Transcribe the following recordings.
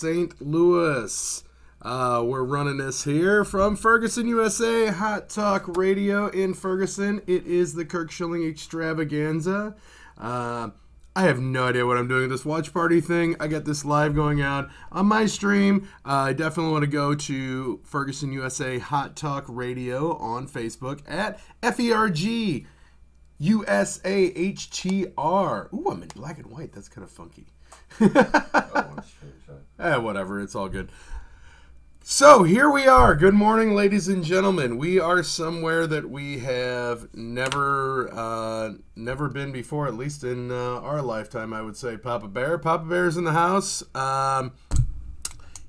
St. Louis. We're running this here from Ferguson, USA, Hot Talk Radio in Ferguson. It is the Kirk Schilling Extravaganza. I have no idea what I'm doing with this watch party thing. I got this live going out on my stream. I definitely want to go to Ferguson, USA, Hot Talk Radio on Facebook at FERG USAHTR. Ooh, I'm in black and white. That's kind of funky. Whatever. It's all good. So here we are. Good morning, ladies and gentlemen. We are somewhere that we have never been before, at least in our lifetime, I would say. Papa Bear's in the house.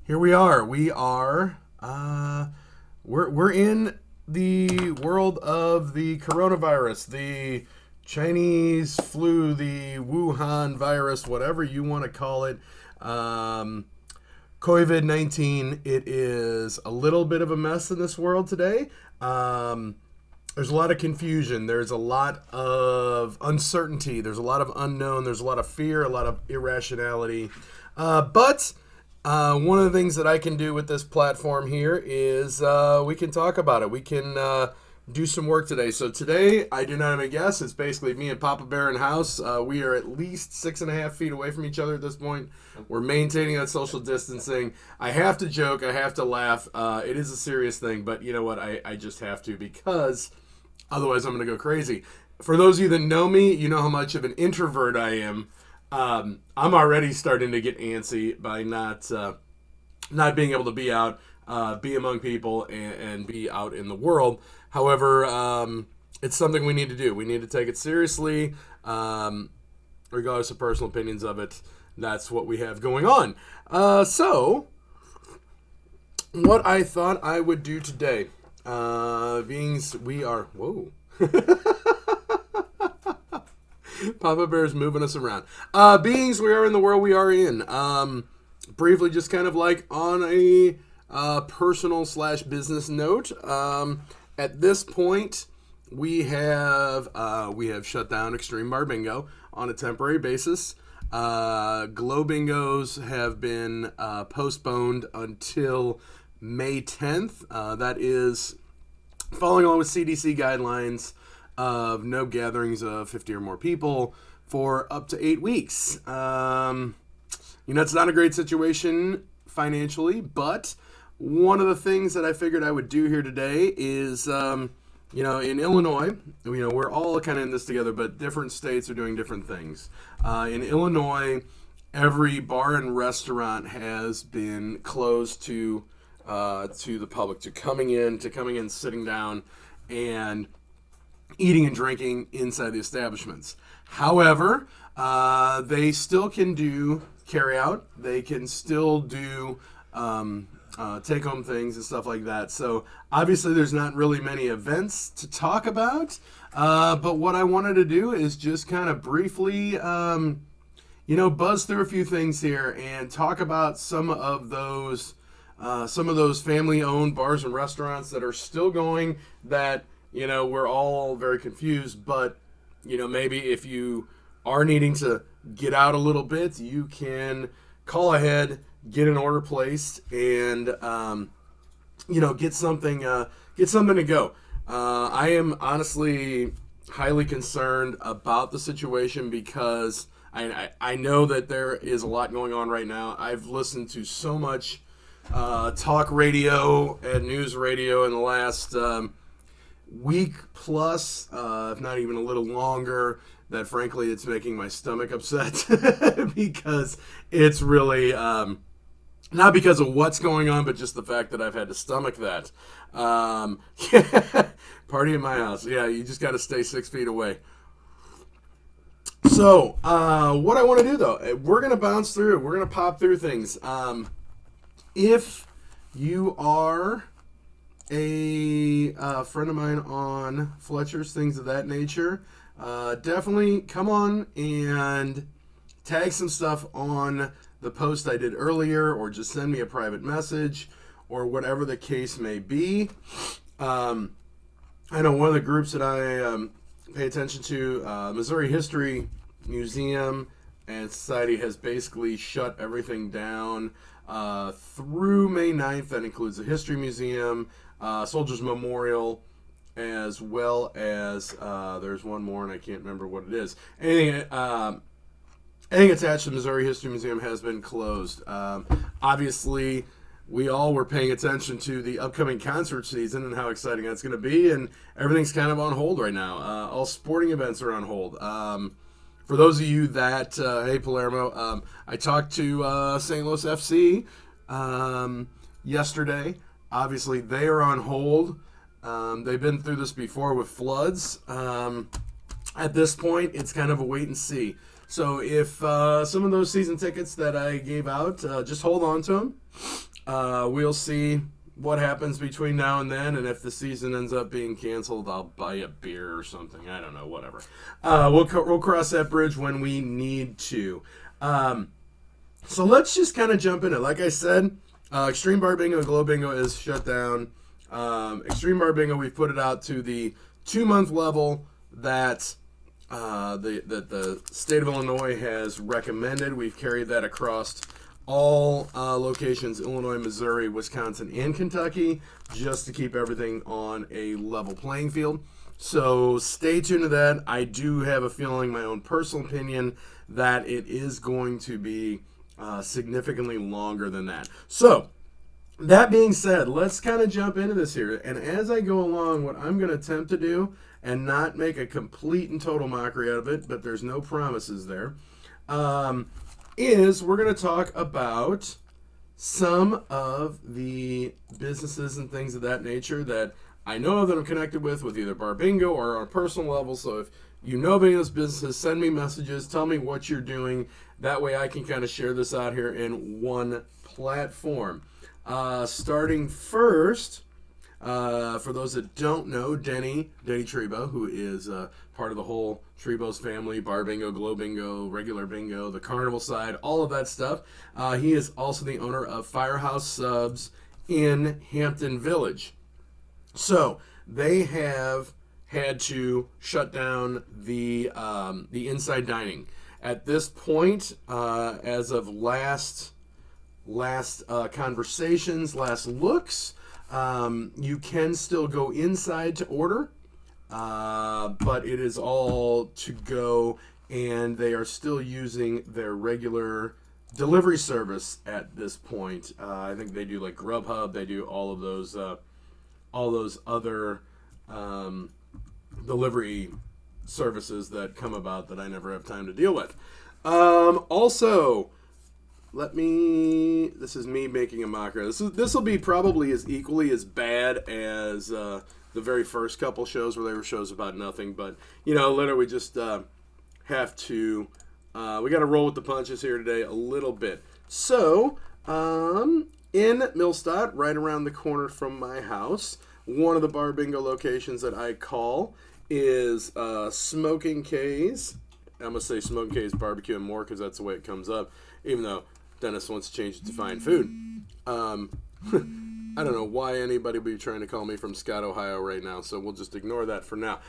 Here we are. We're in the world of the coronavirus, the Chinese flu, the Wuhan virus, whatever you want to call it. COVID-19, it is a little bit of a mess in this world today. There's a lot of confusion. There's a lot of uncertainty. There's a lot of unknown. There's a lot of fear, a lot of irrationality. But one of the things that I can do with this platform here is we can talk about it. We can do some work today. So today, I do not have a guess. It's basically me and Papa Bear in house. We are at least 6.5 feet away from each other at this point. We're maintaining that social distancing. I have to joke. I have to laugh. It is a serious thing, but you know what? I just have to, because otherwise I'm going to go crazy. For those of you that know me, you know how much of an introvert I am. I'm already starting to get antsy by not being able to be out, be among people, and be out in the world. However, it's something we need to do. We need to take it seriously, regardless of personal opinions of it. That's what we have going on. So, what I thought I would do today, we are... Whoa. Papa Bear's moving us around. Beings we are in the world we are in. Briefly, just kind of like on a personal / business note, at this point, we have shut down Extreme Bar Bingo on a temporary basis. Glow Bingos have been postponed until May 10th. That is following along with CDC guidelines of no gatherings of 50 or more people for up to 8 weeks. It's not a great situation financially, but one of the things that I figured I would do here today is, in Illinois, we're all kind of in this together, but different states are doing different things. In Illinois, every bar and restaurant has been closed to the public, to coming in, sitting down, and eating and drinking inside the establishments. However, they still can do carry out. They can still do take-home things and stuff like that. So obviously there's not really many events to talk about, but what I wanted to do is just kind of briefly, buzz through a few things here and talk about some of those family-owned bars and restaurants that are still going, that, we're all very confused, but, maybe if you are needing to get out a little bit, you can call ahead, get an order placed, and get something to go. I am honestly highly concerned about the situation because I know that there is a lot going on right now. I've listened to so much talk radio and news radio in the last week plus, if not even a little longer, that frankly it's making my stomach upset because it's really not because of what's going on, but just the fact that I've had to stomach that. Party in my house. Yeah, you just got to stay 6 feet away. So, what I want to do, though, we're going to bounce through. We're going to pop through things. If you are a friend of mine on Fletcher's, things of that nature, definitely come on and tag some stuff on the post I did earlier, or just send me a private message, or whatever the case may be. I know one of the groups that I pay attention to, Missouri History Museum and Society, has basically shut everything down. through May 9th. That includes the History Museum, Soldiers Memorial, as well as there's one more, and I can't remember what it is. Anything attached to the Missouri History Museum has been closed. Obviously, we all were paying attention to the upcoming concert season and how exciting that's going to be, and everything's kind of on hold right now. All sporting events are on hold. For those of you that, hey Palermo, I talked to St. Louis FC yesterday. Obviously, they are on hold. They've been through this before with floods. At this point, it's kind of a wait and see. So if some of those season tickets that I gave out, just hold on to them. We'll see what happens between now and then, and if the season ends up being canceled, I'll buy a beer or something. I don't know, whatever. We'll cross that bridge when we need to. So let's just kind of jump in it. Like I said, Extreme Bar Bingo, Glow Bingo is shut down. Extreme Bar Bingo, we've put it out to the 2-month level that the state of Illinois has recommended. We've carried that across all locations, Illinois, Missouri, Wisconsin, and Kentucky, just to keep everything on a level playing field. So stay tuned to that. I do have a feeling, my own personal opinion, that it is going to be significantly longer than that. So that being said, let's kind of jump into this here. And as I go along, what I'm going to attempt to do, and not make a complete and total mockery out of it, but there's no promises there, is we're going to talk about some of the businesses and things of that nature that I know that I'm connected with either Bar Bingo or on a personal level. So if you know of any of those businesses, send me messages, tell me what you're doing. That way I can kind of share this out here in one platform. Starting first, for those that don't know, Denny Trebo, who is part of the whole Trebo's family, Bar Bingo, Glow Bingo, regular bingo, the carnival side, all of that stuff. He is also the owner of Firehouse Subs in Hampton Village. So they have had to shut down the inside dining. At this point, as of last conversations, last looks, you can still go inside to order, but it is all to go, and they are still using their regular delivery service at this point. I think they do like Grubhub, they do all of those other delivery services that come about that I never have time to deal with. Also, this is me making a mockery. This will be probably as equally as bad as the very first couple shows where they were shows about nothing. But, literally we just have to, we got to roll with the punches here today a little bit. So, in Millstadt, right around the corner from my house, one of the Bar Bingo locations that I call is Smoking K's. I'm going to say Smoking K's Barbecue and More because that's the way it comes up, even though Dennis wants to change it to Fine Food. I don't know why anybody would be trying to call me from Scott, Ohio right now, so we'll just ignore that for now.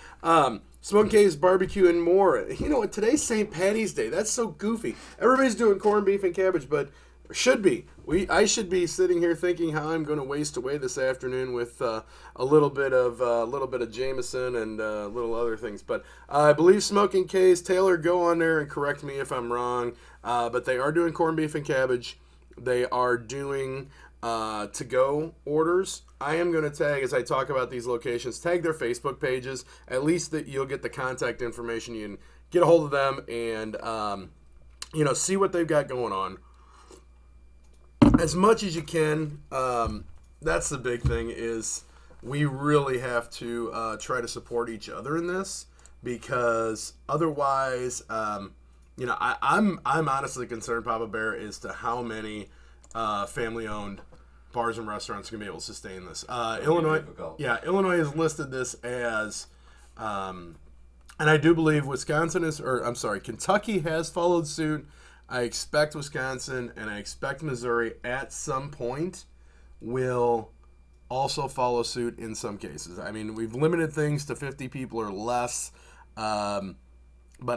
Smoking K's Barbecue and More. You know what? Today's St. Patty's Day. That's so goofy. Everybody's doing corned beef and cabbage, but should be. I should be sitting here thinking how I'm going to waste away this afternoon with a little bit of Jameson and little other things. But I believe Smoking K's. Taylor, go on there and correct me if I'm wrong. But they are doing corned beef and cabbage. They are doing to-go orders. I am going to tag, as I talk about these locations, tag their Facebook pages. At least that you'll get the contact information. You can get a hold of them and see what they've got going on as much as you can. That's the big thing, is we really have to try to support each other in this, because otherwise, I'm honestly concerned, Papa Bear, as to how many family-owned bars and restaurants are going to be able to sustain this. Illinois has listed this as, and I do believe Kentucky has followed suit. I expect Wisconsin and I expect Missouri at some point will also follow suit in some cases. I mean, we've limited things to 50 people or less, but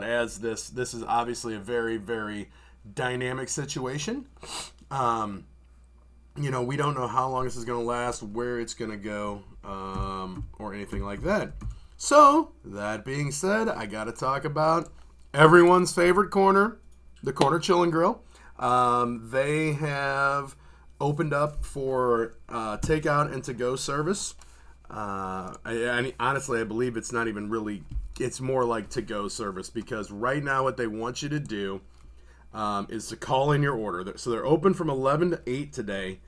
as this is obviously a very, very dynamic situation. we don't know how long this is going to last, where it's going to go, or anything like that. So, that being said, I got to talk about everyone's favorite corner, the Corner Chill and Grill. They have opened up for takeout and to-go service. Honestly, I believe it's not even really, it's more like to-go service, because right now what they want you to do is to call in your order. So they're open from 11 to 8 today.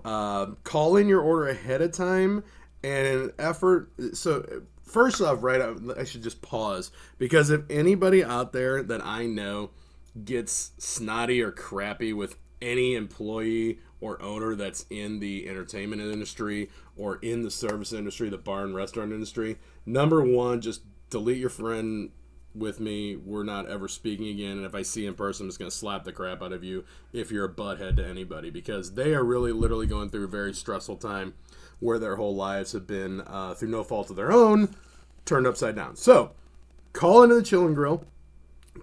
Call in your order ahead of time, and in an effort. So first off, I should just pause, because if anybody out there that I know gets snotty or crappy with any employee or owner that's in the entertainment industry or in the service industry, the bar and restaurant industry, number one, just delete your friend with me. We're not ever speaking again, and if I see in person, I'm just going to slap the crap out of you if you're a butthead to anybody, because they are really literally going through a very stressful time where their whole lives have been, through no fault of their own, turned upside down. So call into the Chill and Grill,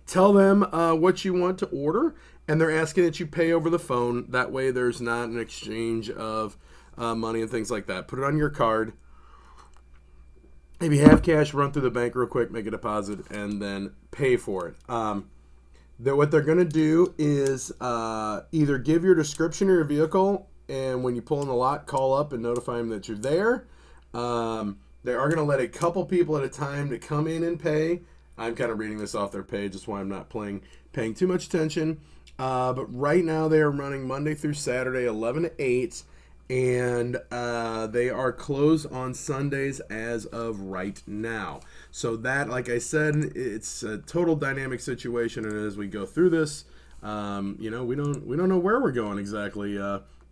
tell them what you want to order, and they're asking that you pay over the phone. That way there's not an exchange of money and things like that. Put it on your card. If you have cash, run through the bank real quick, make a deposit, and then pay for it. What they're going to do is either give your description of your vehicle, and when you pull in the lot, call up and notify them that you're there. They are going to let a couple people at a time to come in and pay. I'm kind of reading this off their page. That's why I'm not paying too much attention. But right now they are running Monday through Saturday, 11 to 8. And they are closed on Sundays as of right now. So that, like I said, it's a total dynamic situation. And as we go through this, we don't know where we're going exactly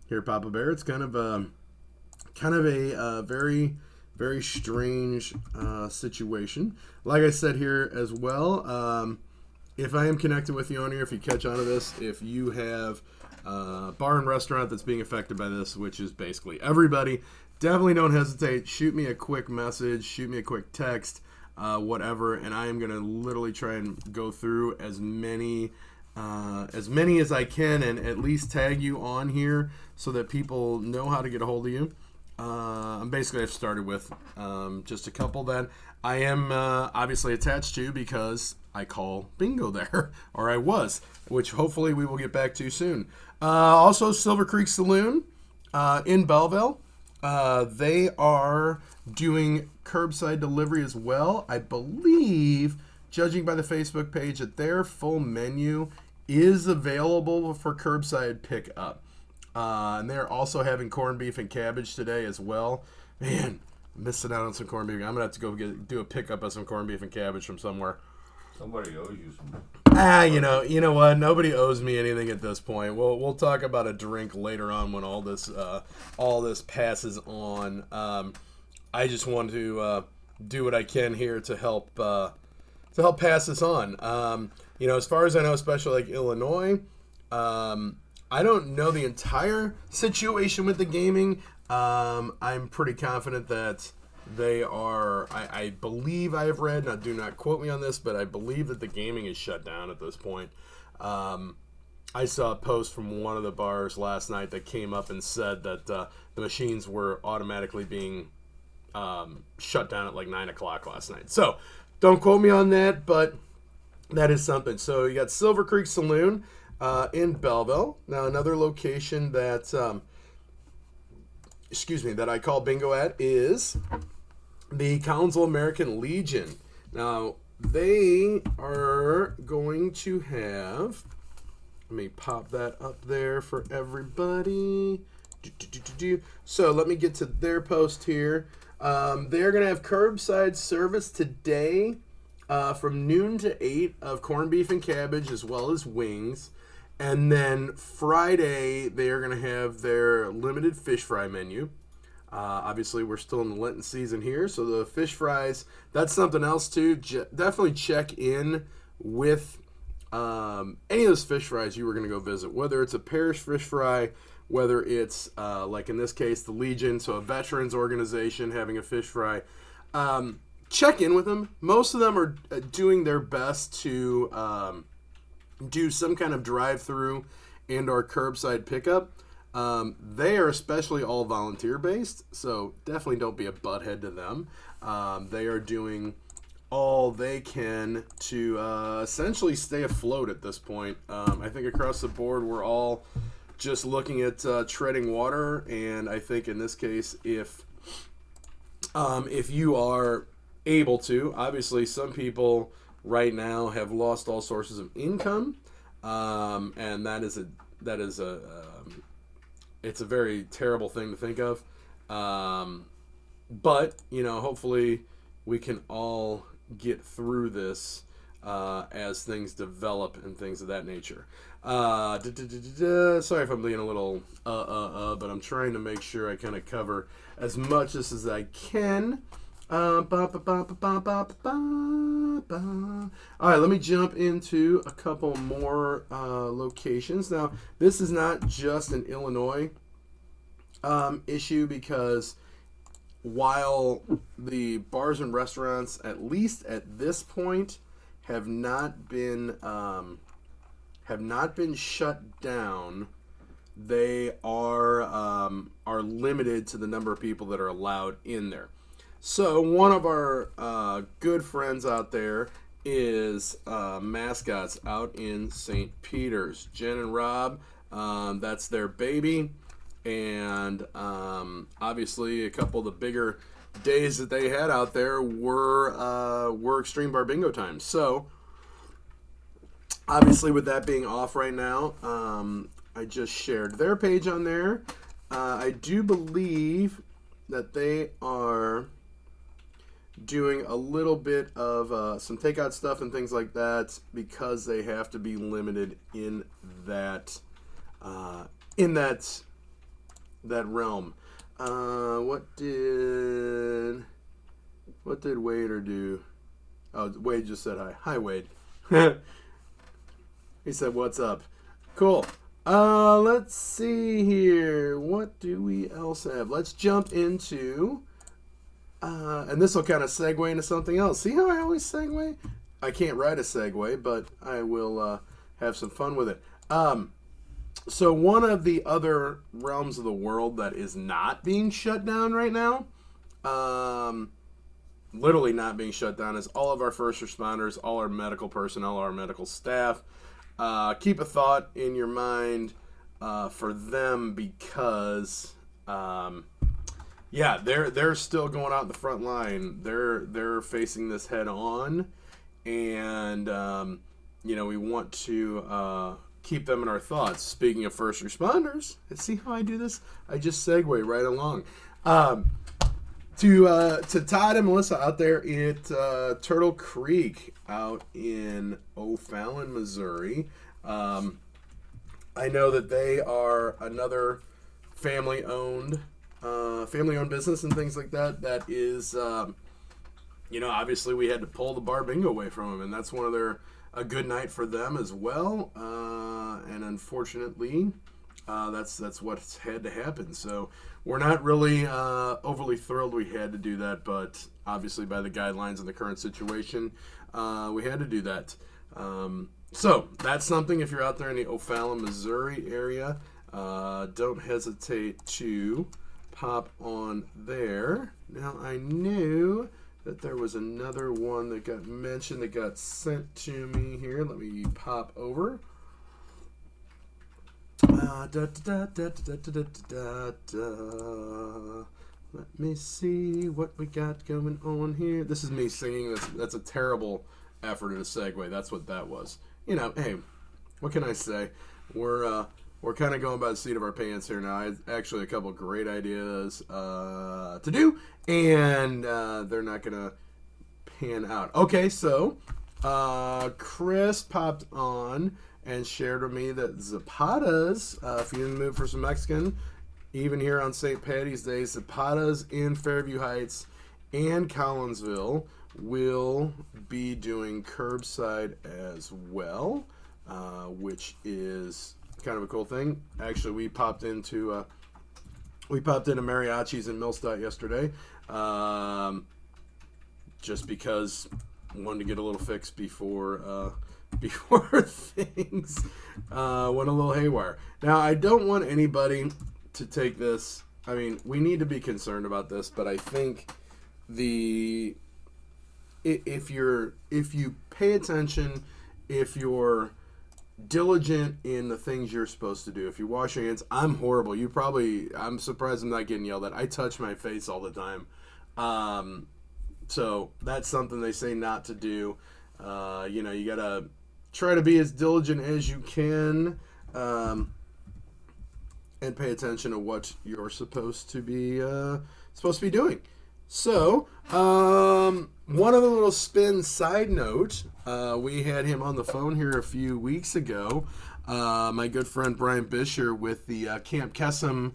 here, Papa Bear. It's kind of a very, very strange situation. Like I said here as well, if I am connected with the owner, if you catch on to this, if you have bar and restaurant that's being affected by this, which is basically everybody, definitely don't hesitate. Shoot me a quick message, shoot me a quick text, whatever, and I am going to literally try and go through as many as I can, and at least tag you on here so that people know how to get a hold of you. Basically, I've started with just a couple that I am obviously attached to, because I call bingo there, or I was, which hopefully we will get back to soon. Also, Silver Creek Saloon in Belleville. They are doing curbside delivery as well. I believe, judging by the Facebook page, that their full menu is available for curbside pickup. And they're also having corned beef and cabbage today as well. Man, I'm missing out on some corned beef. I'm going to have to go do a pickup of some corned beef and cabbage from somewhere. Somebody owes you some. You know what? Nobody owes me anything at this point. We'll talk about a drink later on when all this passes on. I just want to do what I can here to help pass this on. As far as I know, especially like Illinois, I don't know the entire situation with the gaming. I'm pretty confident that they are, I believe I have read, now do not quote me on this, but I believe that the gaming is shut down at this point. I saw a post from one of the bars last night that came up and said that the machines were automatically being shut down at like 9 o'clock last night. So don't quote me on that, but that is something. So you got Silver Creek Saloon in Belleville. Now another location that, that I call bingo at is the Council American Legion. Now, they are going to have, let me pop that up there for everybody. So let me get to their post here. They're going to have curbside service today from noon to 8 of corned beef and cabbage as well as wings. And then Friday, they are going to have their limited fish fry menu. Obviously, we're still in the Lenten season here, so the fish fries, that's something else too. Definitely check in with any of those fish fries you were going to go visit, whether it's a parish fish fry, whether it's, like in this case, the Legion, so a veterans organization having a fish fry. Check in with them. Most of them are doing their best to do some kind of drive-through and or curbside pickup. They are especially all volunteer based, so definitely don't be a butthead to them. They are doing all they can to essentially stay afloat at this point. I think across the board we're all just looking at treading water, and I think in this case, if you are able to, obviously some people right now have lost all sources of income, and that is a it's a very terrible thing to think of. But hopefully we can all get through this as things develop and things of that nature. Sorry if I'm being a little but I'm trying to make sure I kind of cover as much as I can. All right, let me jump into a couple more locations. Now, this is not just an Illinois issue, because while the bars and restaurants, at least at this point, have not been shut down, they are limited to the number of people that are allowed in there. So one of our good friends out there is Mascots out in St. Peter's. Jen and Rob, that's their baby. And obviously a couple of the bigger days that they had out there were Extreme Bar Bingo times. So obviously with that being off right now, I just shared their page on there. I do believe that they are doing a little bit of some takeout stuff and things like that, because they have to be limited in that realm. What did Wader do? Oh, Wade just said hi. Hi, Wade. He said, "What's up?" Cool. Let's see here. What do we else have? Let's jump into, and this will kind of segue into something else. See how I always segue? I can't write a segue, but I will have some fun with it. So one of the other realms of the world that is not being shut down right now, literally not being shut down, is all of our first responders, all our medical personnel, our medical staff. Keep a thought in your mind for them, because they're still going out the front line. They're facing this head on, and we want to keep them in our thoughts. Speaking of first responders, see how I do this? I just segue right along. To Todd and Melissa out there at Turtle Creek out in O'Fallon, Missouri. I know that they are another family-owned business and things like that. That is, obviously we had to pull the bar bingo away from them, and that's a good night for them as well. And unfortunately, that's what's had to happen. So we're not really overly thrilled we had to do that, but obviously by the guidelines of the current situation, we had to do that. So that's something. If you're out there in the O'Fallon, Missouri area, don't hesitate to pop on there. Now, I knew that there was another one that got mentioned that got sent to me here. Let me pop over. Let me see what we got going on here. This is me singing. That's a terrible effort at a segue. That's what that was. Hey, what can I say? We're kind of going by the seat of our pants here now. I had actually a couple great ideas to do, and they're not going to pan out. Okay, so Chris popped on and shared with me that Zapata's, if you're in the mood for some Mexican, even here on St. Patty's Day, Zapata's in Fairview Heights and Collinsville will be doing curbside as well, which is kind of a cool thing. Actually, we popped into Mariachi's in Millstadt yesterday, just because I wanted to get a little fix before before things went a little haywire. Now, I don't want anybody to take this. I mean, we need to be concerned about this, but I think if you pay attention, if you're diligent in the things you're supposed to do, if you wash your hands, I'm horrible. I'm surprised I'm not getting yelled at. I touch my face all the time. So that's something they say not to do. You gotta try to be as diligent as you can, and pay attention to what you're supposed to be doing. So, one other little spin side note, we had him on the phone here a few weeks ago. My good friend Brian Bisher with the Camp Kesem,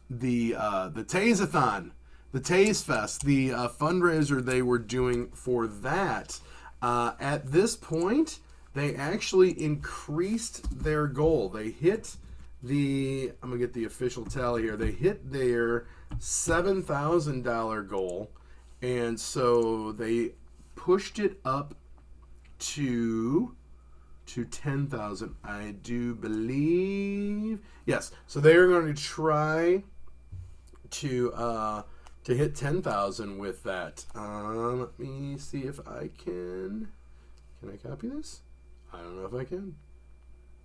the Taze-a-thon, the Taze Fest, the fundraiser they were doing for that. At this point, they actually increased their goal. They hit I'm going to get the official tally here. They hit their $7,000 goal, and so they pushed it up to 10,000, I do believe. Yes, so they are going to try to hit 10,000 with that. Let me see if I can. Can I copy this? I don't know if I can.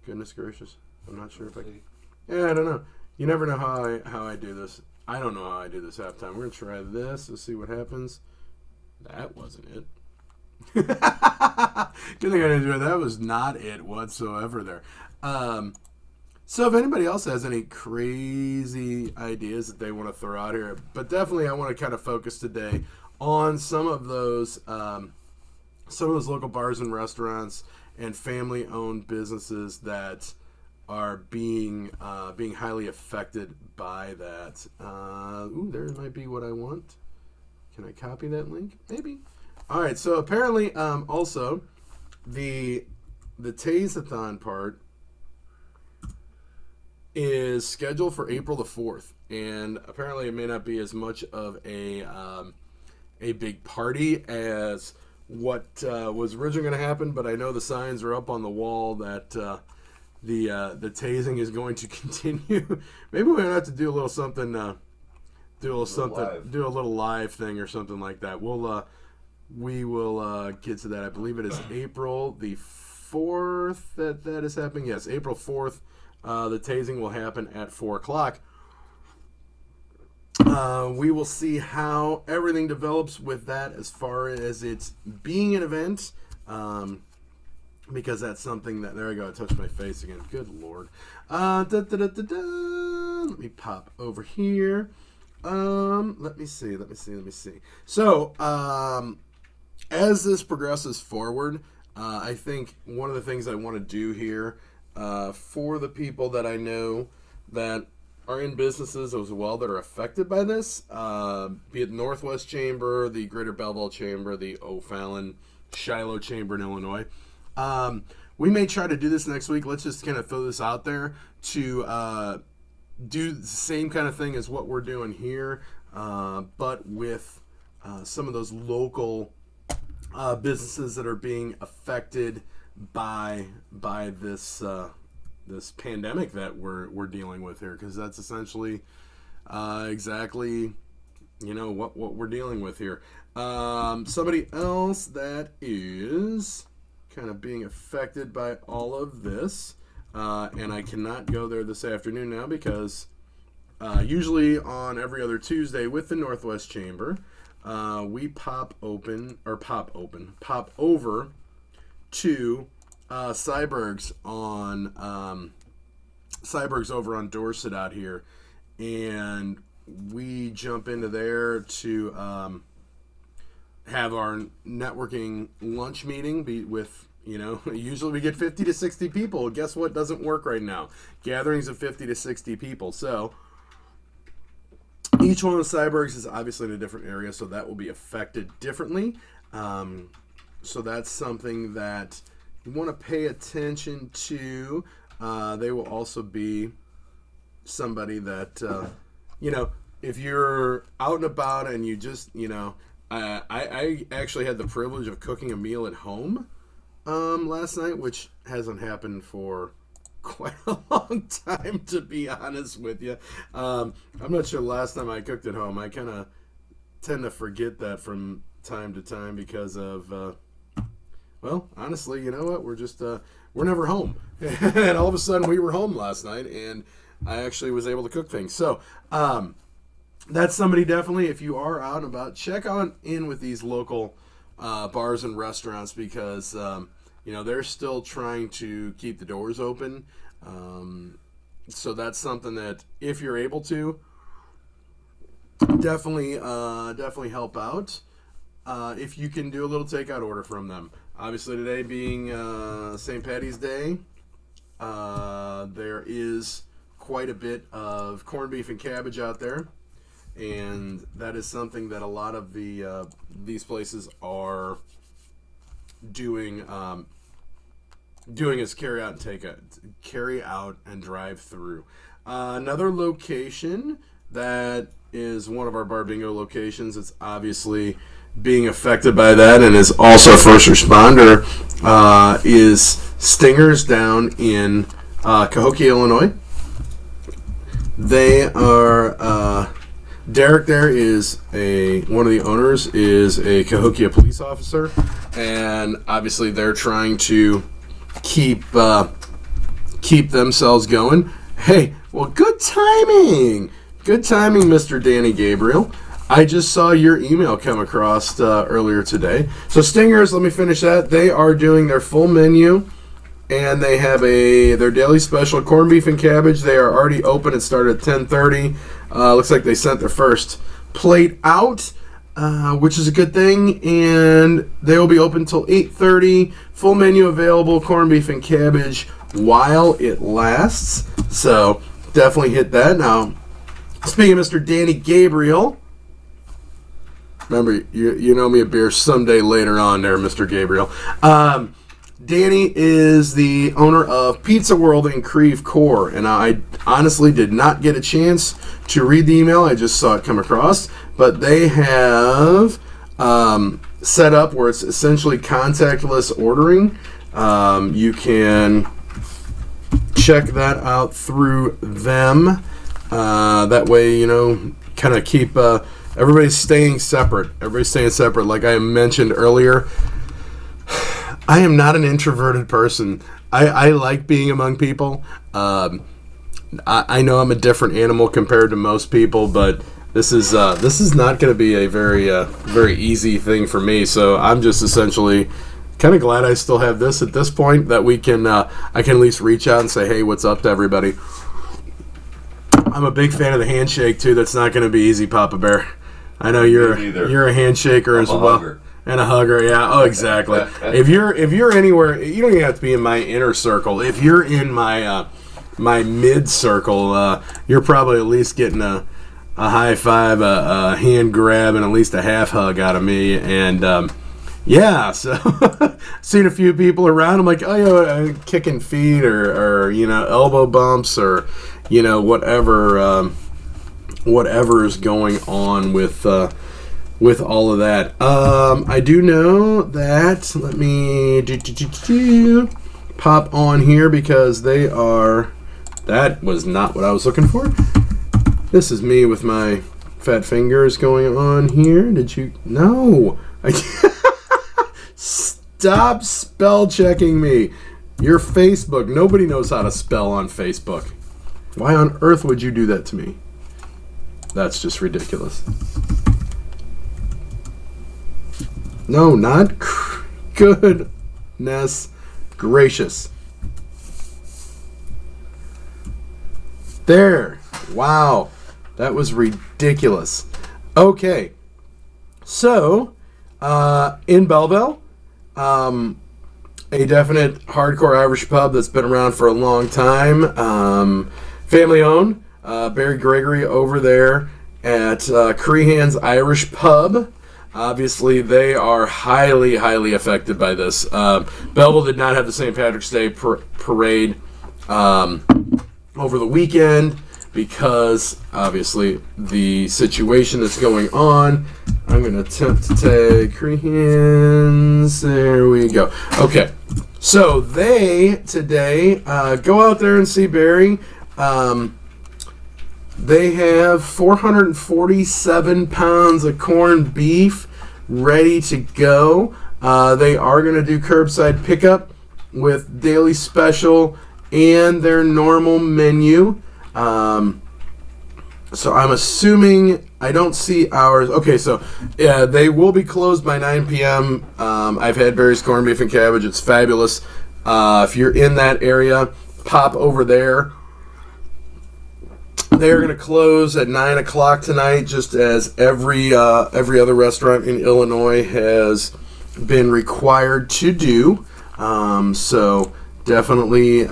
Goodness gracious. I'm not sure if I can. Yeah, I don't know. You never know how I do this. I don't know how I do this half time. We're going to try this. Let's see what happens. That wasn't it. Good thing I didn't do it. That was not it whatsoever there. So if anybody else has any crazy ideas that they want to throw out here, but definitely I want to kind of focus today on some of those local bars and restaurants and family-owned businesses that are being highly affected by that. There might be what I want. Can I copy that link? Maybe. All right. So apparently, also the Taze-a-thon part is scheduled for April the 4th, and apparently it may not be as much of a big party as what was originally going to happen. But I know the signs are up on the wall that the tasing is going to continue. Maybe we're gonna have to do a little something, do a little live thing or something like that. We will get to that. I believe it is April the 4th that is happening. Yes, April 4th. The tasing will happen at 4 o'clock. We will see how everything develops with that as far as it's being an event. Because that's something that, there I go, I touched my face again. Good Lord. Let me pop over here. Let me see. So, as this progresses forward, I think one of the things I want to do here, for the people that I know that are in businesses as well that are affected by this, be it Northwest Chamber, the Greater Belleville Chamber, the O'Fallon, Shiloh Chamber in Illinois. We may try to do this next week. Let's just kind of throw this out there to do the same kind of thing as what we're doing here, but with some of those local businesses that are being affected by this this pandemic that we're dealing with here, because that's essentially exactly what we're dealing with here. Somebody else that is kind of being affected by all of this, and I cannot go there this afternoon now because usually on every other Tuesday with the Northwest Chamber, we pop over to Cyberg's Cyberg's over on Dorset out here, and we jump into there to have our networking lunch meeting with, usually we get 50 to 60 people. Guess what doesn't work right now? Gatherings of 50 to 60 people. So each one of the Cybergs is obviously in a different area, so that will be affected differently. So that's something that you want to pay attention to. They will also be somebody that, if you're out and about and you just, I actually had the privilege of cooking a meal at home last night, which hasn't happened for quite a long time, to be honest with you. I'm not sure last time I cooked at home. I kind of tend to forget that from time to time because of, well, honestly, you know what? We're never home. And all of a sudden we were home last night, and I actually was able to cook things. So, that's somebody definitely, if you are out and about, check on in with these local bars and restaurants because, they're still trying to keep the doors open. So that's something that if you're able to, definitely help out. If you can do a little takeout order from them. Obviously today being St. Patty's Day, there is quite a bit of corned beef and cabbage out there. And that is something that a lot of these places are doing is carry out and drive through. Another location that is one of our bar bingo locations. It's obviously being affected by that and is also a first responder. Is Stingers down in Cahokia, Illinois. They are. Derek there is one of the owners is a Cahokia police officer, and obviously they're trying to keep themselves going. Hey, well, good timing, Mr. Danny Gabriel. I just saw your email come across earlier today. So Stingers, let me finish that. They are doing their full menu. And they have their daily special, corned beef and cabbage. They are already open. It started at 10:30. Looks like they sent their first plate out, which is a good thing. And they will be open until 8:30. Full menu available, corned beef and cabbage while it lasts. So definitely hit that. Now, speaking of Mr. Danny Gabriel, remember, you know me a beer someday later on there, Mr. Gabriel. Danny is the owner of Pizza World in Creve Coeur, and I honestly did not get a chance to read the email. I just saw it come across, but they have set up where it's essentially contactless ordering. You can check that out through them. That way, kind of keep everybody's staying separate. Like I mentioned earlier, I am not an introverted person. I like being among people. I know I'm a different animal compared to most people, but this is not going to be a very easy thing for me. So I'm just essentially kind of glad I still have this at this point that we can I can at least reach out and say, hey, what's up to everybody. I'm a big fan of the handshake too. That's not going to be easy, Papa Bear. I know you're a handshaker as well. Hugger. And a hugger, yeah. Oh, exactly. If you're anywhere, you don't even have to be in my inner circle. If you're in my mid circle, you're probably at least getting a high five, a hand grab, and at least a half hug out of me. And yeah, so seen a few people around. I'm like, oh yeah, kicking feet or elbow bumps or whatever is going on with all of that. I do know that, let me pop on here because that was not what I was looking for. This is me with my fat fingers going on here. No. Stop spell checking me. Your Facebook. Nobody knows how to spell on Facebook. Why on earth would you do that to me? That's just ridiculous. No, not goodness gracious. There. Wow. That was ridiculous. Okay. So, in Belleville, a definite hardcore Irish pub that's been around for a long time. Family owned. Barry Gregory over there at Crehan's Irish Pub. Obviously, they are highly, highly affected by this. Belleville did not have the St. Patrick's Day parade over the weekend because, obviously, the situation that's going on. I'm going to attempt to take Crehan's. There we go. Okay. So they today go out there and see Barry. They have 447 pounds of corned beef ready to go. They are going to do curbside pickup with daily special and their normal menu. So I'm assuming I don't see hours. Okay, so they will be closed by 9 p.m. I've had Barry's corned beef and cabbage. It's fabulous. If you're in that area, pop over there. They are going to close at 9 o'clock tonight, just as every other restaurant in Illinois has been required to do. So definitely,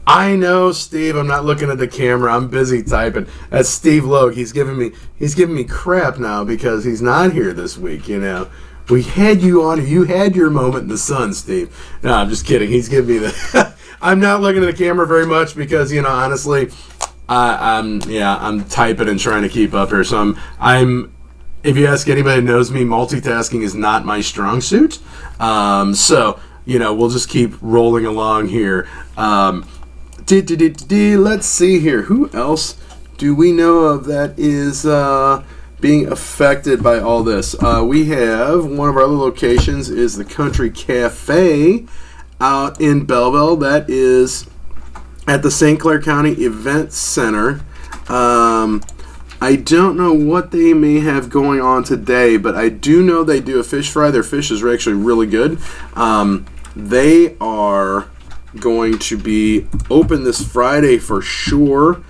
I know, Steve. I'm not looking at the camera. I'm busy typing. That's Steve Logue. He's giving me crap now because he's not here this week. You know, we had you on. You had your moment in the sun, Steve. No, I'm just kidding. He's giving me the. I'm not looking at the camera very much because, you know, honestly, I'm typing and trying to keep up here. So I'm. If you ask anybody who knows me, multitasking is not my strong suit. So you know, we'll just keep rolling along here. Let's see here. Who else do we know of that is being affected by all this? We have one of our other locations is the Country Cafe out in Belleville. That is at the St. Clair County Event Center. I don't know what they may have going on today, but I do know they do a fish fry. Their fish is actually really good. They are going to be open this Friday for sure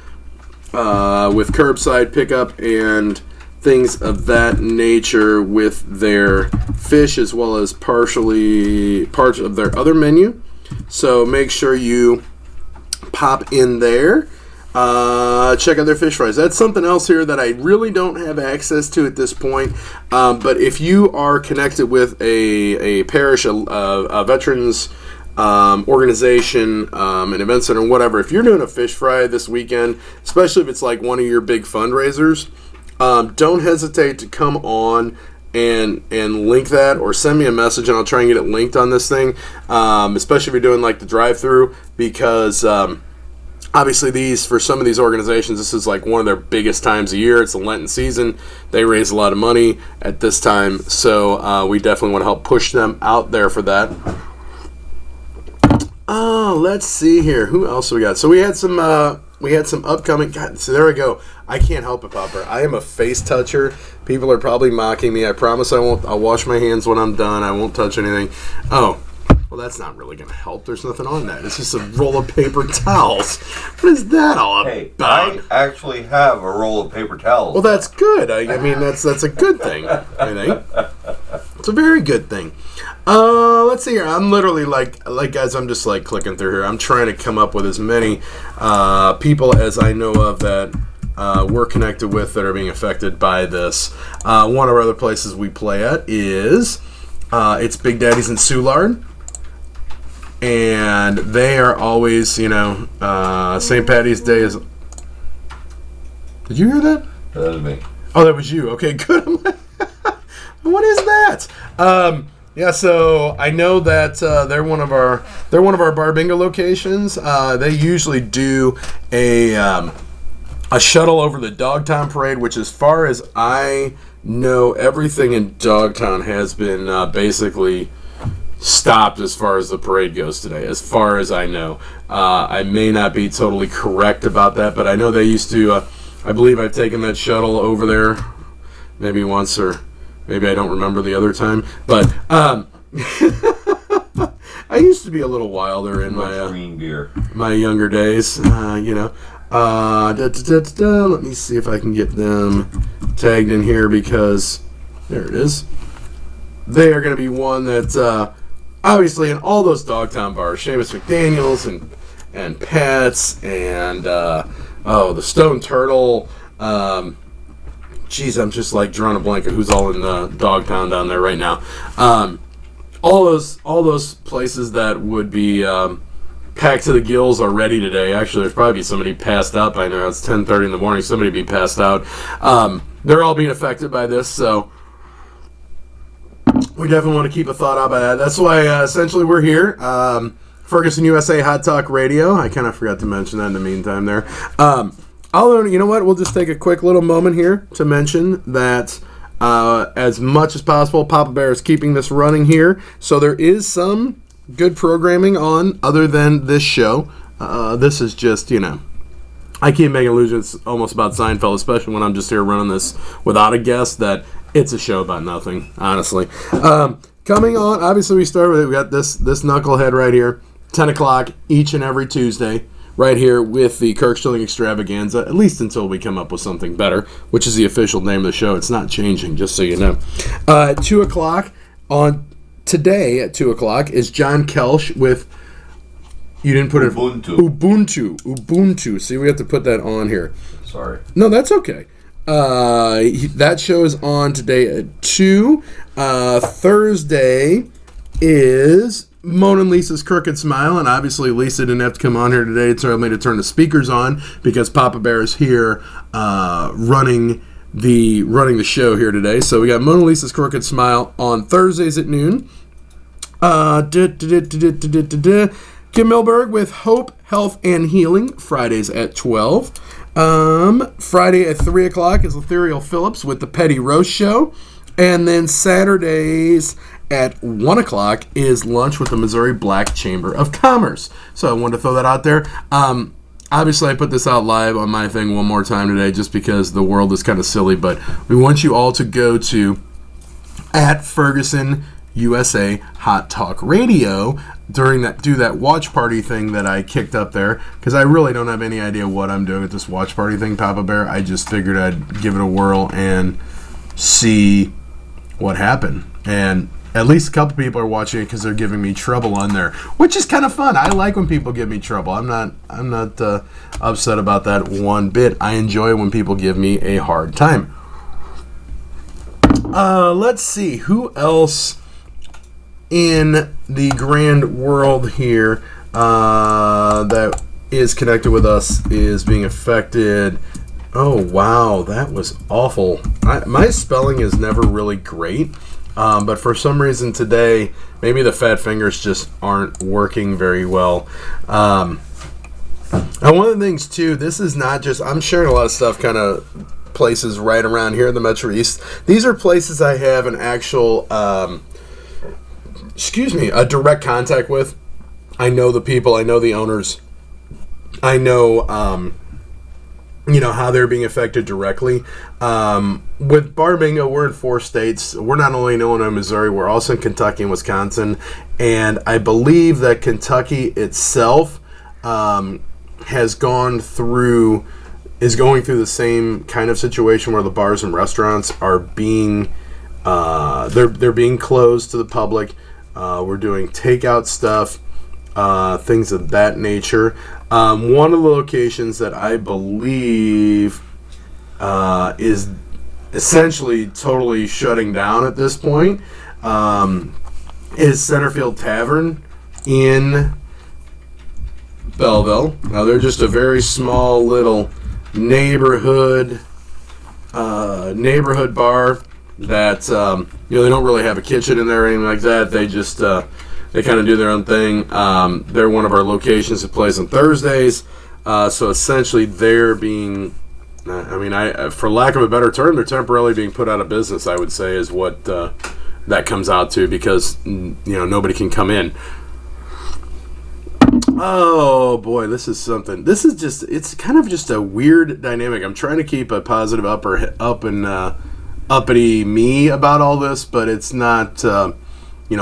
with curbside pickup and things of that nature with their fish as well as parts of their other menu. So make sure you pop in there. Check out their fish fries. That's something else here that I really don't have access to at this point. But if you are connected with a parish, a veterans organization, an event center, whatever, if you're doing a fish fry this weekend, especially if it's like one of your big fundraisers, don't hesitate to come on and link that or send me a message and I'll try and get it linked on this thing, especially if you're doing like the drive-through, because obviously for some of these organizations, this is like one of their biggest times a year. It's the Lenten season. They raise a lot of money at this time, so we definitely want to help push them out there for that. Let's see here. Who else we got? So we had some upcoming. God, so there we go. I can't help it, Popper. I am a face toucher. People are probably mocking me. I promise I won't. I'll wash my hands when I'm done. I won't touch anything. Oh. Well, that's not really going to help. There's nothing on that. It's just a roll of paper towels. What is that all about? Hey, I actually have a roll of paper towels. Well, that's good. I mean, that's a good thing, I think. It's a very good thing. Let's see here. I'm literally like guys, I'm just like clicking through here. I'm trying to come up with as many people as I know of that we're connected with that are being affected by this. One of our other places we play at is it's Big Daddy's in Soulard. And they are always, you know, St. Patty's Day is... Did you hear that? That was me. Oh, that was you. Okay, good. What is that? Yeah, so I know that they're one of our bar bingo locations. They usually do a shuttle over the Dogtown Parade, which, as far as I know, everything in Dogtown has been basically stopped as far as the parade goes today, as far as I know. I may not be totally correct about that, but I know they used to, I believe I've taken that shuttle over there maybe once, or maybe I don't remember the other time, but I used to be a little wilder in my younger days, you know. Let me see if I can get them tagged in here, because there it is. They are going to be one that obviously in all those Dogtown bars, Seamus McDaniels and Pat's and the Stone Turtle. Geez, I'm just like drawing a blank of who's all in Dogtown down there right now. All those places that would be packed to the gills already today. Actually, there's probably somebody passed out by now. It's 10:30 in the morning. Somebody be passed out. They're all being affected by this, so We definitely want to keep a thought out by that. That's why essentially we're here. Ferguson USA Hot Talk Radio. I kind of forgot to mention that in the meantime there. Although, you know what? We'll just take a quick little moment here to mention that as much as possible, Papa Bear is keeping this running here. So there is some good programming on other than this show. This is just, I keep making illusions almost about Seinfeld, especially when I'm just here running this without a guest, that it's a show about nothing, honestly. Coming on, obviously we start with it. We got this knucklehead right here, 10 o'clock each and every Tuesday, right here with the Kirk Schilling Extravaganza, at least until we come up with something better, which is the official name of the show. It's not changing, just so you know. At 2 o'clock on today at 2 o'clock is John Kelsch with, you didn't put it, Ubuntu. See, we have to put that on here. Sorry. No, that's okay. That show is on today at 2. Thursday is Mona and Lisa's Crooked Smile, and obviously Lisa didn't have to come on here today to tell me to turn the speakers on because Papa Bear is here running the show here today. So we got Mona and Lisa's Crooked Smile on Thursdays at noon. Kim Milberg with Hope, Health, and Healing, Fridays at 12. Friday at 3 o'clock is Ethereal Phillips with the Petty Roast Show. And then Saturdays at 1 o'clock is Lunch with the Missouri Black Chamber of Commerce. So I wanted to throw that out there. Obviously, I put this out live on my thing one more time today just because the world is kind of silly. But we want you all to go to @Ferguson USA Hot Talk Radio do that watch party thing that I kicked up there, because I really don't have any idea what I'm doing with this watch party thing, Papa Bear. I just figured I'd give it a whirl and see what happened. And at least a couple people are watching it because they're giving me trouble on there, which is kind of fun. I like when people give me trouble. I'm not upset about that one bit. I enjoy when people give me a hard time. Let's see who else in the grand world here that is connected with us is being affected. Oh, wow, that was awful. My spelling is never really great, but for some reason today, maybe the fat fingers just aren't working very well. And one of the things, too, this is not just, I'm sharing a lot of stuff kind of places right around here in the Metro East. These are places I have an actual, a direct contact with. I know the people, I know the owners, I know, how they're being affected directly. With Bar Bingo, we're in 4 states. We're not only in Illinois and Missouri, we're also in Kentucky and Wisconsin. And I believe that Kentucky itself is going through the same kind of situation where the bars and restaurants are being they're being closed to the public. We're doing takeout stuff, things of that nature. One of the locations that I believe is essentially totally shutting down at this point is Centerfield Tavern in Belleville. Now, they're just a very small little neighborhood bar that they don't really have a kitchen in there or anything like that. They just they kind of do their own thing. They're one of our locations that plays on Thursdays. So essentially, they're being, for lack of a better term, they're temporarily being put out of business, I would say, is what that comes out to, because nobody can come in. Oh boy, this is something. This is just, it's kind of just a weird dynamic. I'm trying to keep a positive uppity me about all this, but it's not,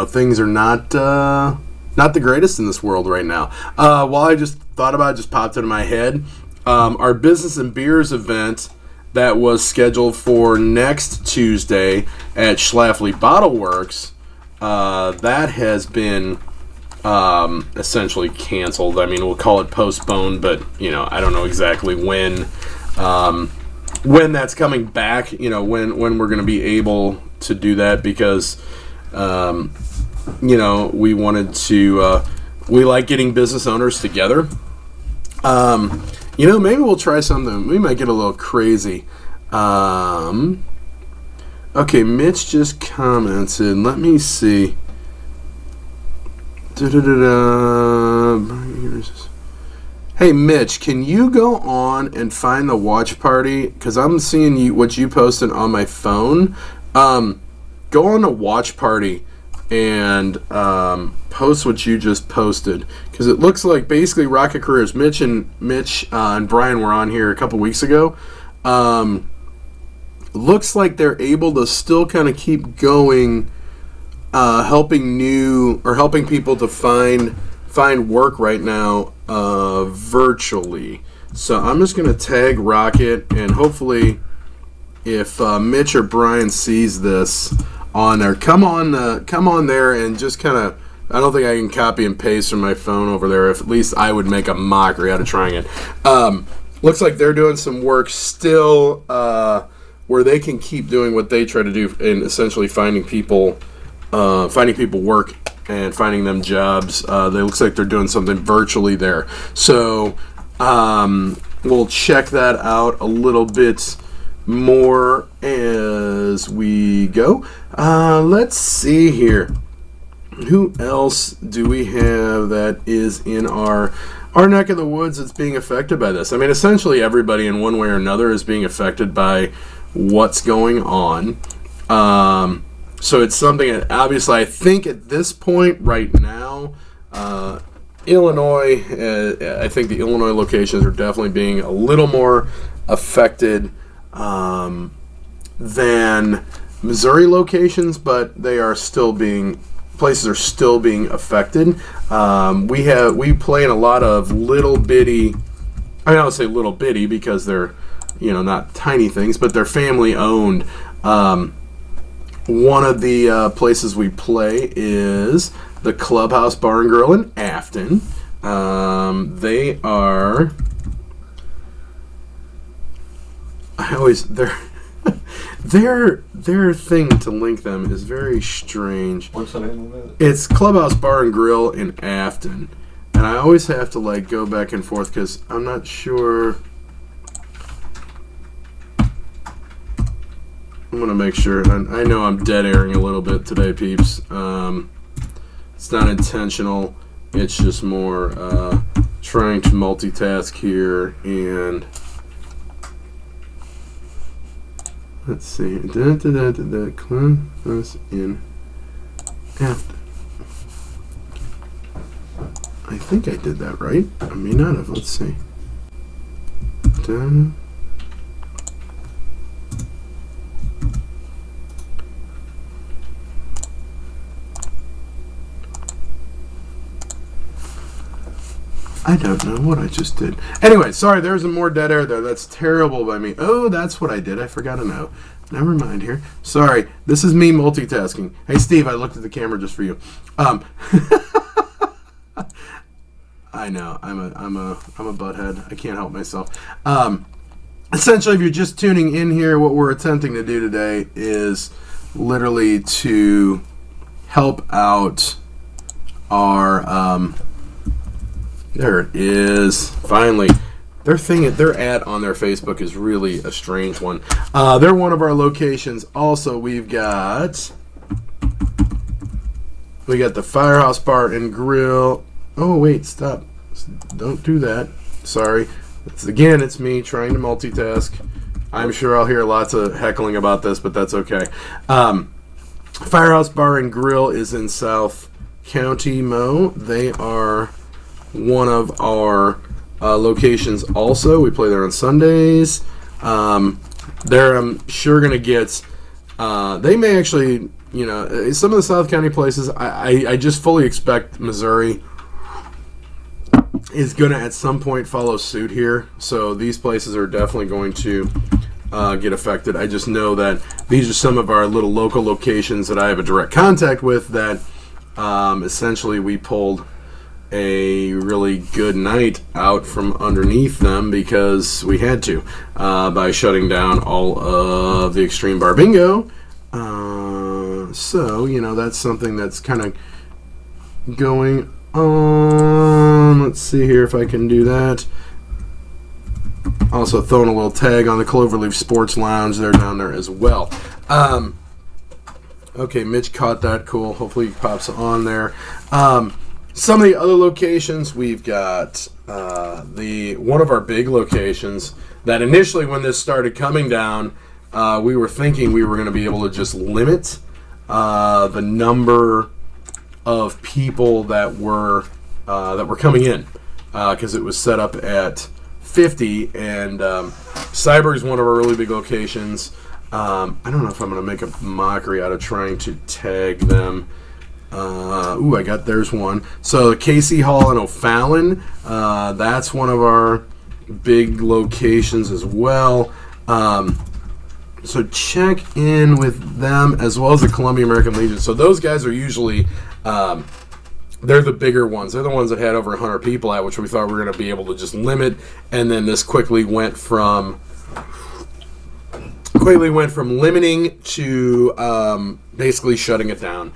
things are not the greatest in this world right now. While I just thought about it, just popped into my head, our Business and Beers event that was scheduled for next Tuesday at Schlafly Bottle Works, that has been essentially canceled. I mean, we'll call it postponed, but I don't know exactly when that's coming back. When we're going to be able to do that, because we wanted to. We like getting business owners together. Maybe we'll try something. We might get a little crazy. Okay, Mitch just commented. Let me see. Hey, Mitch, can you go on and find the watch party? Because I'm seeing what you posted on my phone. Go on to watch party and post what you just posted. Because it looks like basically Rocket Careers, Mitch and Brian were on here a couple weeks ago. Looks like they're able to still kind of keep going, helping people to find work right now virtually. So I'm just going to tag Rocket, and hopefully if Mitch or Brian sees this on there, come on there and just kind of, I don't think I can copy and paste from my phone over there. If at least I would make a mockery out of trying it. Looks like they're doing some work still where they can keep doing what they try to do in essentially finding people work and finding them jobs. Looks like they're doing something virtually there. So we'll check that out a little bit more as we go. Let's see here. Who else do we have that is in our neck of the woods that's being affected by this? I mean, essentially everybody in one way or another is being affected by what's going on. So it's something that obviously I think at this point right now, Illinois, I think the Illinois locations are definitely being a little more affected than Missouri locations, but they are still places are still being affected. We play in a lot of little bitty, I don't say little bitty because they're, not tiny things, but they're family owned. One of the places we play is the Clubhouse Bar and Grill in Afton. They are, their thing to link them is very strange. What's the name of it? It's Clubhouse Bar and Grill in Afton, and I always have to go back and forth because I'm not sure. I'm gonna make sure. I know I'm dead airing a little bit today, peeps. It's not intentional. It's just more trying to multitask here and. Let's see. Clubhouse in Afton. I think I did that right. I may not have. Let's see. I don't know what I just did. Anyway, sorry, there's more dead air there. That's terrible by me. Oh, that's what I did. I forgot to know. Never mind here. Sorry, this is me multitasking. Hey, Steve, I looked at the camera just for you. I know, I'm a butthead. I can't help myself. Essentially, if you're just tuning in here, what we're attempting to do today is literally to help out our. There it is. Finally. Their ad on their Facebook is really a strange one. They're one of our locations. Also, we got the Firehouse Bar and Grill. Oh, wait, stop. Don't do that. Sorry. It's me trying to multitask. I'm sure I'll hear lots of heckling about this, but that's okay. Firehouse Bar and Grill is in South County, Mo. They are one of our locations also. We play there on Sundays. They're, I'm sure, going to get... they may actually, some of the South County places, I just fully expect Missouri is going to at some point follow suit here. So these places are definitely going to get affected. I just know that these are some of our little local locations that I have a direct contact with that essentially we pulled a really good night out from underneath them because we had to by shutting down all of the Extreme Bar Bingo. So, that's something that's kind of going on. Let's see here if I can do that. Also throwing a little tag on the Cloverleaf Sports Lounge. They're down there as well. Okay, Mitch caught that. Cool. Hopefully he pops on there. Some of the other locations, we've got one of our big locations that initially when this started coming down, we were thinking we were going to be able to just limit the number of people that were coming in because it was set up at 50, and Cyber is one of our really big locations. I don't know if I'm going to make a mockery out of trying to tag them. There's one. So Casey Hall and O'Fallon, that's one of our big locations as well. So check in with them as well as the Columbia American Legion. So those guys are usually, they're the bigger ones. They're the ones that had over 100 people at, which we thought we were going to be able to just limit. And then this quickly went from limiting to basically shutting it down.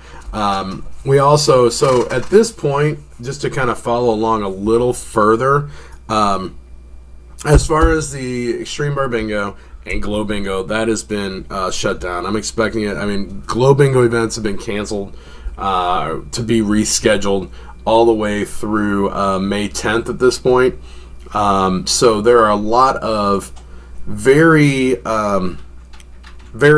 We also, so at this point, just to kind of follow along a little further, as far as the Extreme Bar Bingo and Glow Bingo, that has been shut down. I'm expecting it. I mean, Glow Bingo events have been canceled to be rescheduled all the way through May 10th at this point. So there are a lot of very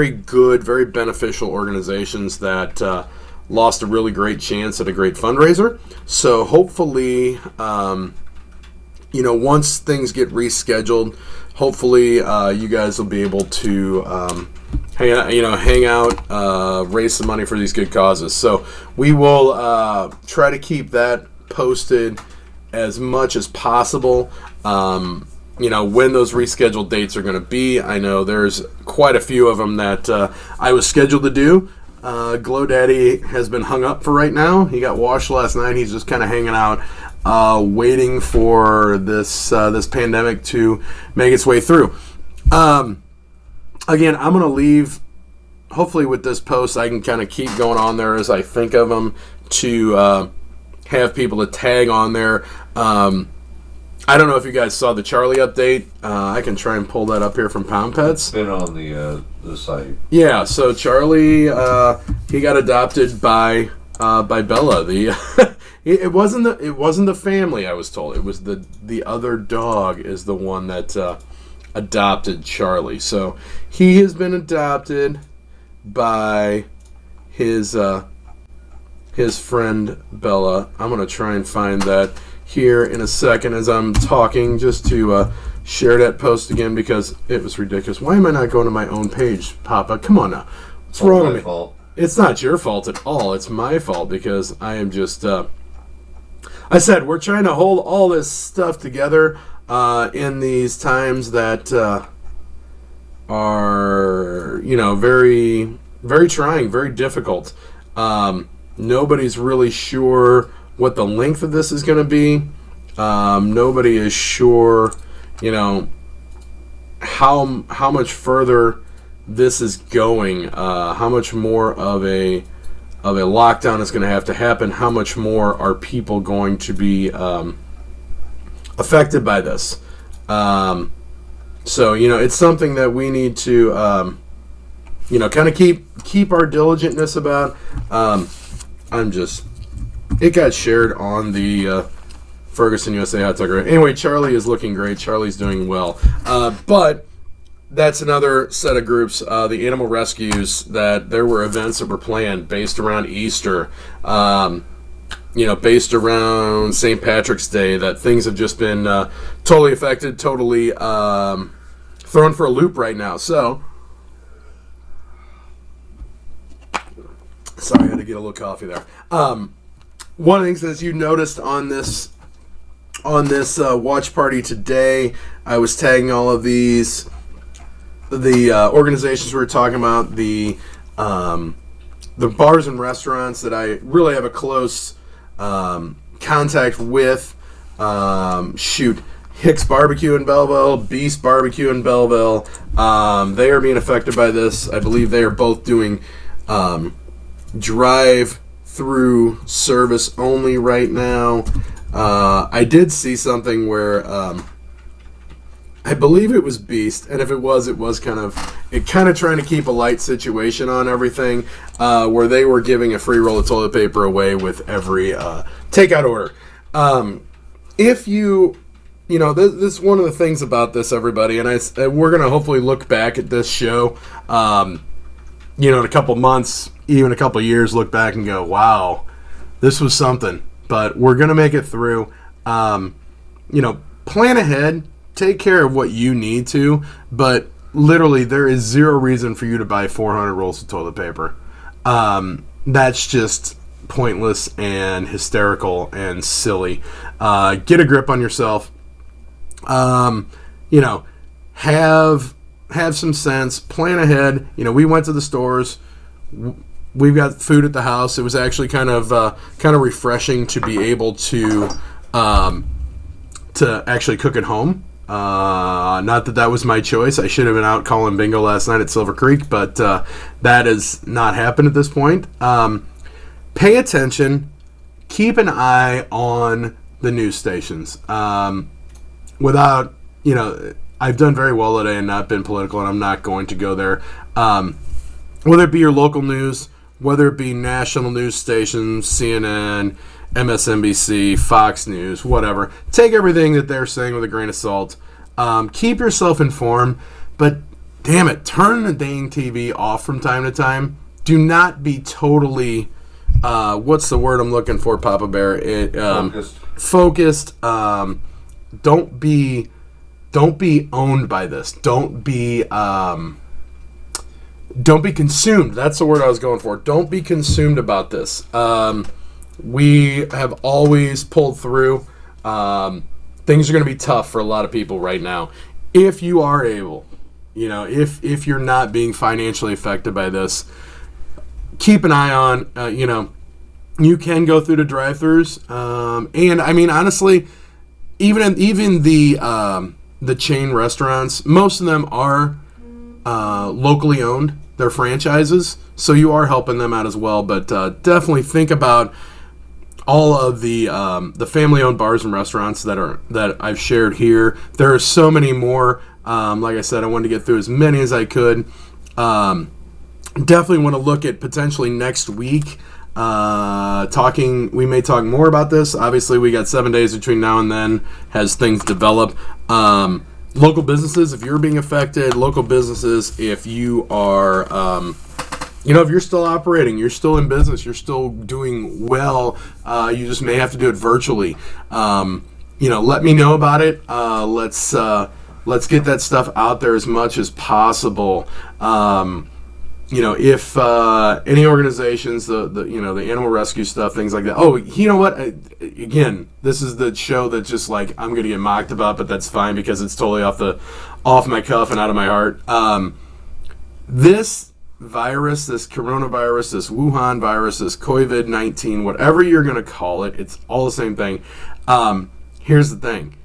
good, very beneficial organizations that lost a really great chance at a great fundraiser. So hopefully, once things get rescheduled, hopefully you guys will be able to hang out, raise some money for these good causes. So we will try to keep that posted as much as possible. When those rescheduled dates are going to be. I know there's quite a few of them that I was scheduled to do. Glow Daddy has been hung up for right now. He got washed last night. He's just kind of hanging out, waiting for this pandemic to make its way through. Again, I'm going to leave, hopefully with this post, I can kind of keep going on there as I think of them to have people to tag on there. I don't know if you guys saw the Charlie update. I can try and pull that up here from Pound Pets. It's been on the site. Yeah, so Charlie, he got adopted by Bella. It wasn't the family, I was told. It was the other dog is the one that adopted Charlie. So he has been adopted by his friend Bella. I'm gonna try and find that here in a second as I'm talking, just to share that post again because it was ridiculous. Why am I not going to my own page, Papa? Come on now. What's wrong with me? Fault. It's not your fault at all. It's my fault because I am just... I said, we're trying to hold all this stuff together in these times that are, very, very trying, very difficult. Nobody's really sure what the length of this is going to be. Nobody is sure, how much further this is going. How much more of a lockdown is going to have to happen. How much more are people going to be affected by this? So it's something that we need to kind of keep our diligentness about. It got shared on the Ferguson USA Hot Dog. Anyway, Charlie is looking great. Charlie's doing well. But that's another set of groups. The animal rescues, that there were events that were planned based around Easter, based around St. Patrick's Day, that things have just been totally affected, totally thrown for a loop right now. So, sorry, I had to get a little coffee there. One of the things that you noticed on this watch party today, I was tagging all of the organizations we were talking about, the bars and restaurants that I really have a close contact with. Hicks Barbecue in Belleville, Beast Barbecue in Belleville. They are being affected by this. I believe they are both doing drive-through service only right now. I did see something where I believe it was Beast, and if it was kind of trying to keep a light situation on everything, where they were giving a free roll of toilet paper away with every takeout order. If you know, this is one of the things about this, everybody, and we're going to hopefully look back at this show, in a couple months, even a couple years, look back and go, wow, this was something. But we're going to make it through. Plan ahead. Take care of what you need to, but literally there is zero reason for you to buy 400 rolls of toilet paper. That's just pointless and hysterical and silly. Get a grip on yourself. Have some sense. Plan ahead. We went to the stores. We've got food at the house. It was actually kind of refreshing to be able to actually cook at home. Not that was my choice. I should have been out calling bingo last night at Silver Creek, but that has not happened at this point. Pay attention. Keep an eye on the news stations. I've done very well today and not been political, and I'm not going to go there. Whether it be your local news, whether it be national news stations, CNN, MSNBC, Fox News, whatever. Take everything that they're saying with a grain of salt. Keep yourself informed, but damn it, turn the dang TV off from time to time. Do not be totally, what's the word I'm looking for, Papa Bear? Focused. Don't be owned by this. Don't be consumed. That's the word I was going for. Don't be consumed about this. We have always pulled through. Things are going to be tough for a lot of people right now. If you are able, if you're not being financially affected by this, keep an eye on, you can go through the drive-thrus. And I mean, honestly, even the chain restaurants, most of them are locally owned. They're franchises, so you are helping them out as well. But definitely think about all of the family-owned bars and restaurants that I've shared here. There are so many more. Like I said, I wanted to get through as many as I could. Definitely want to look at potentially next week. We may talk more about this. Obviously, we got 7 days between now and then as things develop. Local businesses, if you're being affected, local businesses, if you are, if you're still operating, you're still in business, you're still doing well, you just may have to do it virtually. Let me know about it. Let's get that stuff out there as much as possible. If any organizations, the animal rescue stuff, things like that. Oh, you know what? Again, this is the show that just I'm going to get mocked about, but that's fine because it's totally off my cuff and out of my heart. This virus, this coronavirus, this Wuhan virus, this COVID-19, whatever you're going to call it, it's all the same thing. Here's the thing.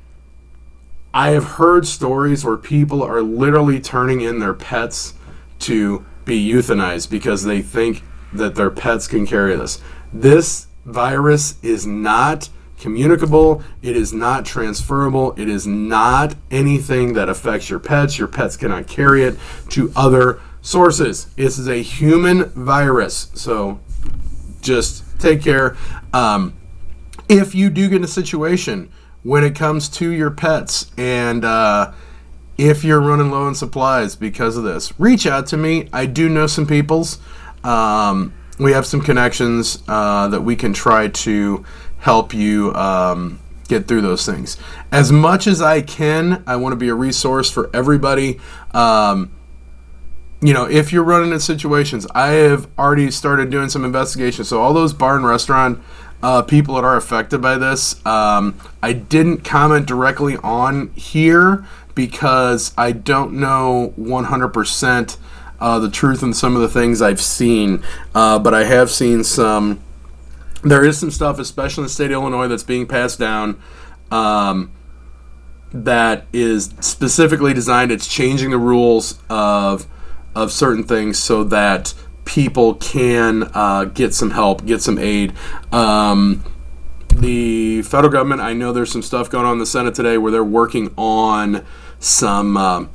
I have heard stories where people are literally turning in their pets to be euthanized because they think that their pets can carry this. This virus is not communicable. It is not transferable. It is not anything that affects your pets. Your pets cannot carry it to other sources. This is a human virus. So just take care. If you do get in a situation when it comes to your pets and if you're running low on supplies because of this, reach out to me. I do know some peoples. We have some connections that we can try to help you get through those things. As much as I can, I want to be a resource for everybody. If you're running into situations, I have already started doing some investigations. So all those bar and restaurant people that are affected by this, I didn't comment directly on here because I don't know 100% the truth in some of the things I've seen, but I have seen some. There is some stuff, especially in the state of Illinois, that's being passed down that is specifically designed. It's changing the rules of certain things so that people can get some help, get some aid. The federal government, I know there's some stuff going on in the Senate today where they're working on some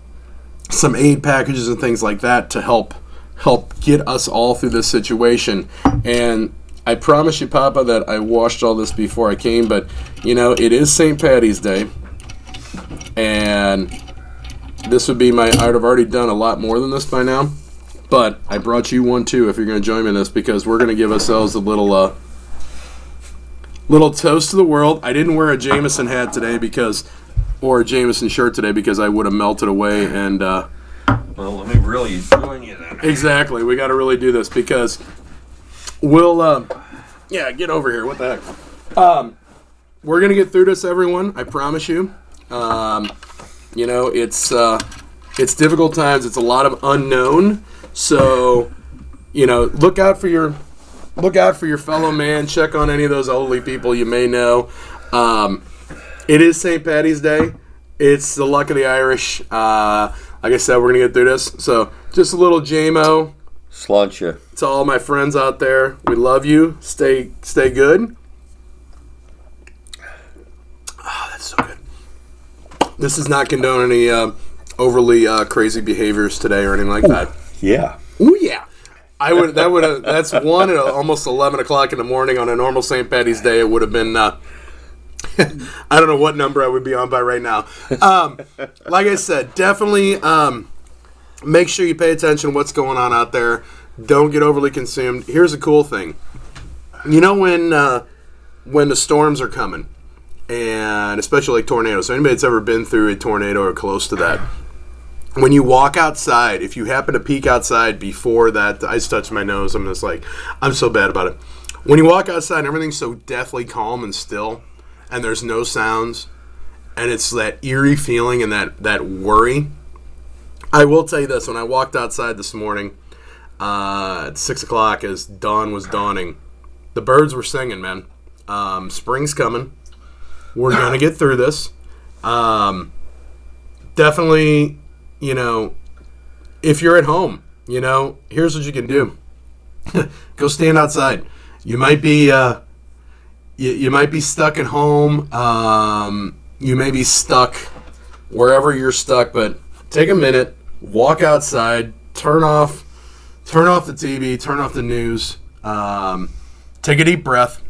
aid packages and things like that to help get us all through this situation. And I promise you, Papa, that I washed all this before I came, but, it is St. Patty's Day, and this would be I'd have already done a lot more than this by now, but I brought you one, too, if you're going to join me in this, because we're going to give ourselves a little toast to the world. I didn't wear a Jameson hat today or a Jameson shirt today because I would have melted away, and... well, let me really join you then. Exactly. We got to really do this because we'll, get over here. What the heck? We're going to get through this, everyone. I promise you. It's difficult times. It's a lot of unknown. So, look out for your fellow man. Check on any of those elderly people you may know. It is St. Patty's Day. It's the luck of the Irish. Like I said, we're going to get through this. So, just a little JMO. Sláinte. To all my friends out there, we love you. Stay good. Oh, that's so good. This does not condone any overly crazy behaviors today or anything like that. Yeah. Ooh, yeah. That's one at almost 11 o'clock in the morning on a normal St. Patty's Day. It would have been... I don't know what number I would be on by right now. Like I said, definitely make sure you pay attention to what's going on out there. Don't get overly consumed. Here's a cool thing. When the storms are coming, and especially like tornadoes, so anybody that's ever been through a tornado or close to that, when you walk outside, if you happen to peek outside before that, I just touched my nose. I'm just like, I'm so bad about it. When you walk outside and everything's so deathly calm and still, and there's no sounds, and it's that eerie feeling and that worry. I will tell you this, when I walked outside this morning at 6 o'clock as dawn was dawning, the birds were singing, man. Spring's coming. We're going to get through this. Definitely, if you're at home, here's what you can do. Go stand outside. You might be... You might be stuck at home. You may be stuck wherever you're stuck, but take a minute, walk outside, turn off the TV, turn off the news, take a deep breath.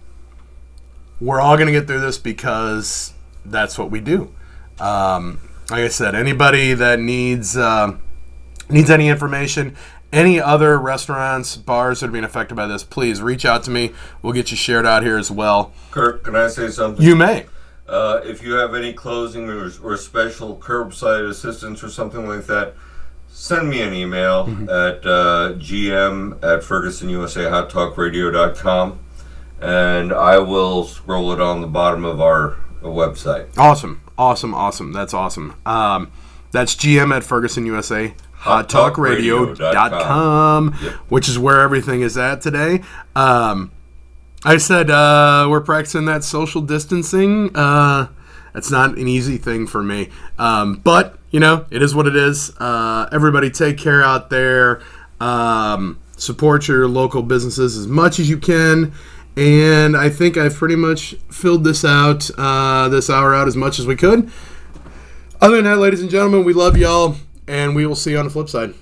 We're all going to get through this because that's what we do. Like I said, anybody that needs any information, any other restaurants, bars that are being affected by this, please reach out to me. We'll get you shared out here as well. Kirk, can I say something? You may. If you have any closing or special curbside assistance or something like that, send me an email at gm@fergusonusa.hottalkradio.com, and I will scroll it on the bottom of our website. Awesome. That's awesome. That's gm@fergusonusa. hottalkradio.com, which is where everything is at today. I said we're practicing that social distancing. That's not an easy thing for me. But, it is what it is. Everybody take care out there. Support your local businesses as much as you can. And I think I've pretty much filled this hour out as much as we could. Other than that, ladies and gentlemen, we love y'all. And we will see you on the flip side.